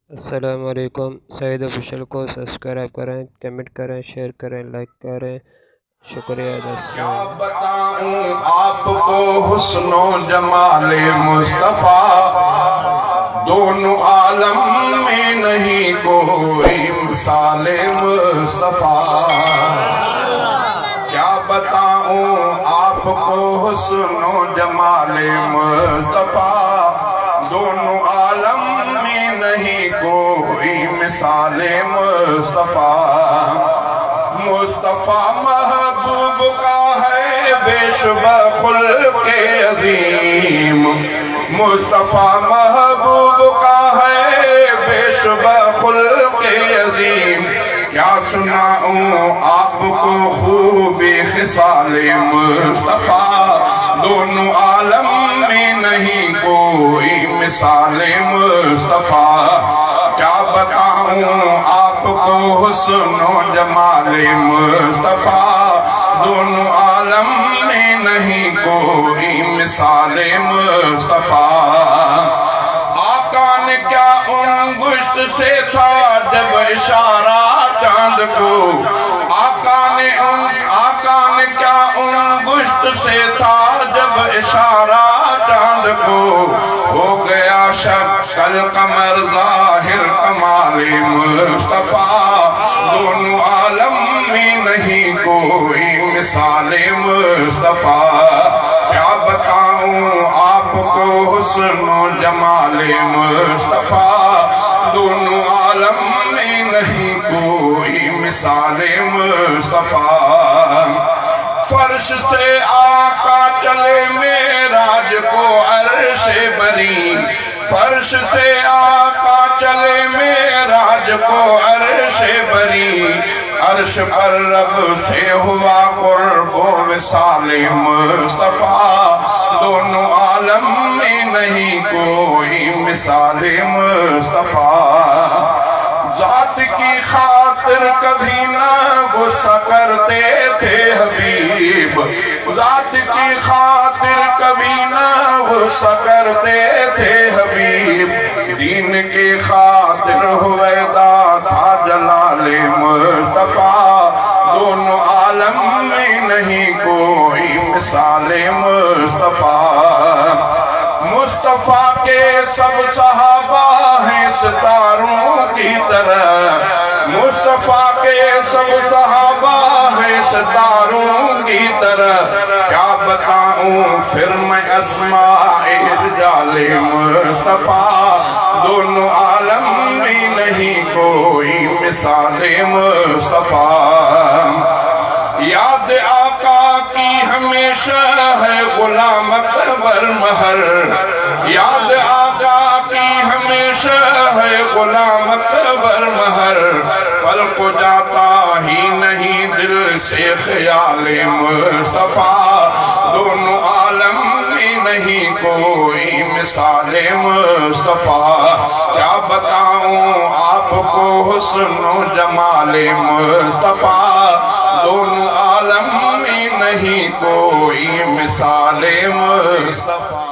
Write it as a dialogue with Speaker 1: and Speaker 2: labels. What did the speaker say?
Speaker 1: السلام علیکم۔ سعید آفیشیل کو سبسکرائب کریں، کمنٹ کریں، شیئر کریں، لائک کریں، شکریہ۔
Speaker 2: کیا بتاؤں آپ کو حسن و جمال مصطفیٰ، دونوں عالم میں نہیں کوئی مثال مصطفیٰ۔ کیا بتاؤں آپ کو حسن و جمال مصطفیٰ، دونوں عالم میں نہیں کوئی مثال مصطفیٰ۔ مصطفیٰ محبوب کا ہے بے شبہ خلق عظیم، مصطفیٰ محبوب کا ہے بے شبہ خلق عظیم۔ کیا سناؤں آپ کو خوبی خصال مصطفیٰ، دونوں عالم میں نہیں کوئی مثال مصطفیٰ۔ کیا بتاؤں آپ کو حسن و جمال مصطفیٰ، دونوں عالم میں نہیں کوئی مثال مصطفیٰ۔ آقا نے کیا انگشت سے تھا جب اشارہ چاند کو، آقا نے کیا انگشت سے تھا جب اشارہ چاند کو، ہو گیا شکل قمر ظاہر کمال مصطفیٰ، دونوں عالم میں نہیں کوئی مثال مصطفیٰ۔ کیا بتاؤں آپ کو حسن و جمال مصطفیٰ، دونوں عالم میں نہیں کوئی مثال مصطفیٰ۔ فرش سے آقا چلے معراج کو عرش بری، فرش سے آقا چلے معراج کو عرش بری، عرش پر رب سے ہوا قرب و وصال مصطفیٰ، دونوں عالم میں نہیں کوئی مثال مصطفیٰ۔ ذات کی خاطر کبھی نہ غصہ کرتے تھے حبیب، ذات کی خاطر کبھی نہ غصہ کرتے تھے حبیب، دین کی خاطر ہویدا تھا جلال مصطفیٰ، دونوں عالم میں نہیں کوئی مثال مصطفیٰ۔ مصطفیٰ کے سب صحابہ ہیں ستاروں کی طرح، مصطفیٰ کے سب صحابہ ہیں ستاروں کی طرح۔ کیا بتاؤں پھر میں اسماء رجال مصطفیٰ، دونوں عالم میں نہیں کوئی مثال مصطفیٰ۔ یاد آقا کی ہمیشہ ہے غلام اکبر مہر، یاد آقا کی ہمیشہ ہے غلام اکبر مہر، پل کو جاتا ہی نہیں دل سے خیال مصطفیٰ، دونوں عالم میں نہیں کوئی مثال مصطفیٰ۔ کیا بتاؤں آپ کو حسن و جمال مصطفیٰ، دونوں عالم میں نہیں کوئی مثال مصطفیٰ۔